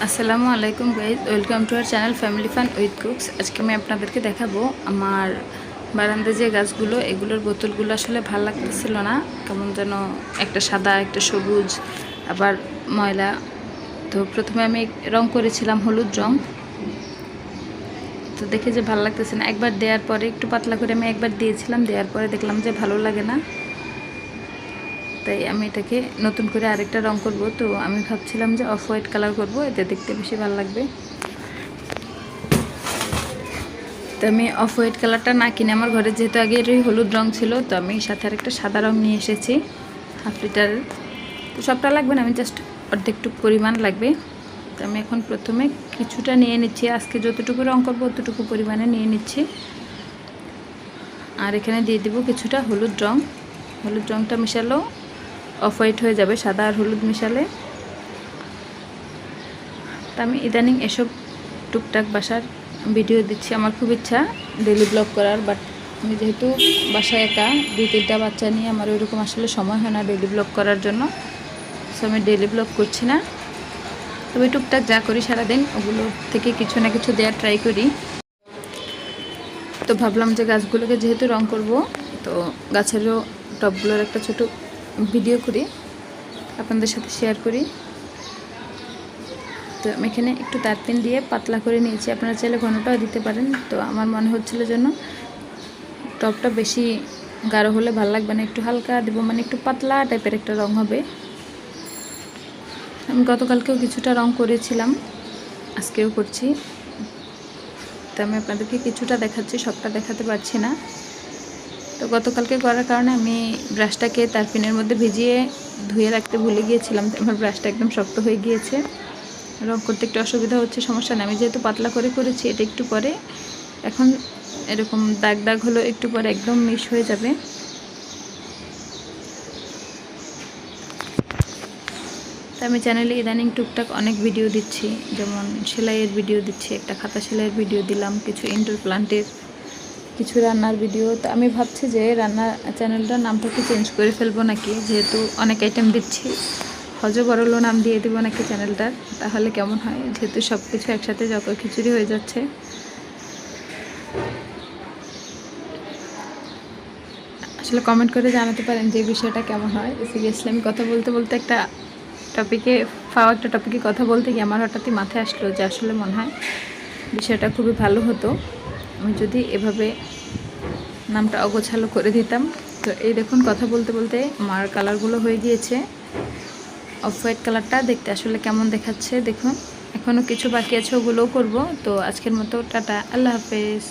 আসসালামু আলাইকুম guys, welcome to our channel family fun with cooks. আজকে আমি আপনাদেরকে দেখাবো আমার বারান্দায় যে গাছগুলো, এগুলোর বোতলগুলো আসলে ভালো লাগতেছিল না। কেমন যেন একটা সাদা, একটা সবুজ, আবার ময়লা। তো প্রথমে আমি রং করেছিলাম হলুদ রং, তো দেখে যে ভালো লাগতেছে না। একবার দেওয়ার পরে একটু পাতলা করে আমি একবার দিয়েছিলাম, দেওয়ার পরে দেখলাম যে ভালো লাগে না, তাই আমি এটাকে নতুন করে আরেকটা রং করব। তো আমি ভাবছিলাম যে অফ হোয়াইট কালার করব, এতে দেখতে বেশি ভালো লাগবে। তো আমি অফ হোয়াইট কালারটা না কিনে, আমার ঘরে যেহেতু আগে এরই হলুদ রং ছিল, তো আমি সাথে আরেকটা সাদা রং নিয়ে এসেছি হাফ লিটারের। তো সবটা লাগবে না, আমি জাস্ট অর্ধেকটুকু পরিমাণ লাগবে। তো আমি এখন প্রথমে কিছুটা নিয়ে নিচ্ছি, আজকে যতটুকু রং করবো অতটুকু পরিমাণে নিয়ে নিচ্ছি। আর এখানে দিয়ে দিব কিছুটা হলুদ রং। হলুদ রংটা মিশালেও অফ হোয়াইট হয়ে যাবে, সাদা আর হলুদ মিশালে। তা আমি ইদানিং এসব টুকটাক বাসার ভিডিও দিচ্ছি। আমার খুব ইচ্ছা ডেলি ব্লগ করার, বাট আমি যেহেতু বাসায় একা, 2-3টা বাচ্চা নিয়ে আমার ওইরকম আসলে সময় হয় না ডেলি ব্লগ করার জন্য। সো আমি ডেলি ব্লগ করছি না, তবে টুকটাক যা করি সারাদিন ওগুলো থেকে কিছু না কিছু দেওয়ার ট্রাই করি। তো ভাবলাম যে গাছগুলোকে যেহেতু রং করব, তো গাছেরও টবগুলোর একটা ছোট ভিডিও করি, আপনাদের সাথে শেয়ার করি। তো আমি এখানে একটু তারপিন দিয়ে পাতলা করে নিয়েছি, আপনারা চাইলে ঘনটাও দিতে পারেন। তো আমার মনে হচ্ছিল যেন টপটা বেশি গাঢ় হলে ভালো লাগবে না, একটু হালকা দেবো, মানে একটু পাতলা টাইপের একটা রং হবে। আমি গতকালকেও কিছুটা রং করেছিলাম, আজকেও করছি। তো আমি আপনাদেরকে কিছুটা দেখাচ্ছি, সবটা দেখাতে পারছি না। তো গতকালকে করার কারণে আমি ব্রাশটাকে তারপিনের মধ্যে ভিজিয়ে ধুয়ে রাখতে ভুলে গিয়েছিলাম, তো আমার ব্রাশটা একদম শক্ত হয়ে গিয়েছে। রং করতে একটু অসুবিধা হচ্ছে, সমস্যা নেই। আমি যেহেতু পাতলা করে করেছি, এটা একটু পরে এখন এরকম দাগ দাগ হলো, একটু পরে একদম মিশ হয়ে যাবে। তো আমি চ্যানেলে ইদানিং টুকটাক অনেক ভিডিও দিচ্ছি, যেমন সেলাইয়ের ভিডিও দিচ্ছি, একটা খাতা সেলাইয়ের ভিডিও দিলাম, কিছু ইনডোর প্লান্টের, কিছু রান্নার ভিডিও। তো আমি ভাবছি যে রান্নার চ্যানেলটার নামটা কি চেঞ্জ করে ফেলবো নাকি, যেহেতু অনেক আইটেম দিচ্ছি, হজ বড়লো নাম দিয়ে দিব নাকি চ্যানেলটার, তাহলে কেমন হয়, যেহেতু সব কিছু একসাথে যত খিচুড়ি হয়ে যাচ্ছে। আসলে কমেন্ট করে জানাতে পারেন যে বিষয়টা কেমন হয়। সিরিয়াসলি আমি কথা বলতে বলতে একটা টপিকে কথা বলতে গিয়ে আমার হঠাৎই মাথায় আসলো যে আসলে মনে হয় বিষয়টা খুবই ভালো হতো আমি যদি এভাবে নামটা অগোছালো করে দিতাম। তো এই দেখুন, কথা বলতে বলতে আমার কালারগুলো হয়ে গিয়েছে। অফ হোয়াইট কালারটা দেখতে আসলে কেমন দেখাচ্ছে দেখুন। এখনও কিছু বাকি আছে, ওগুলোও করব। তো আজকের মতো টাটা, আল্লাহ হাফেজ।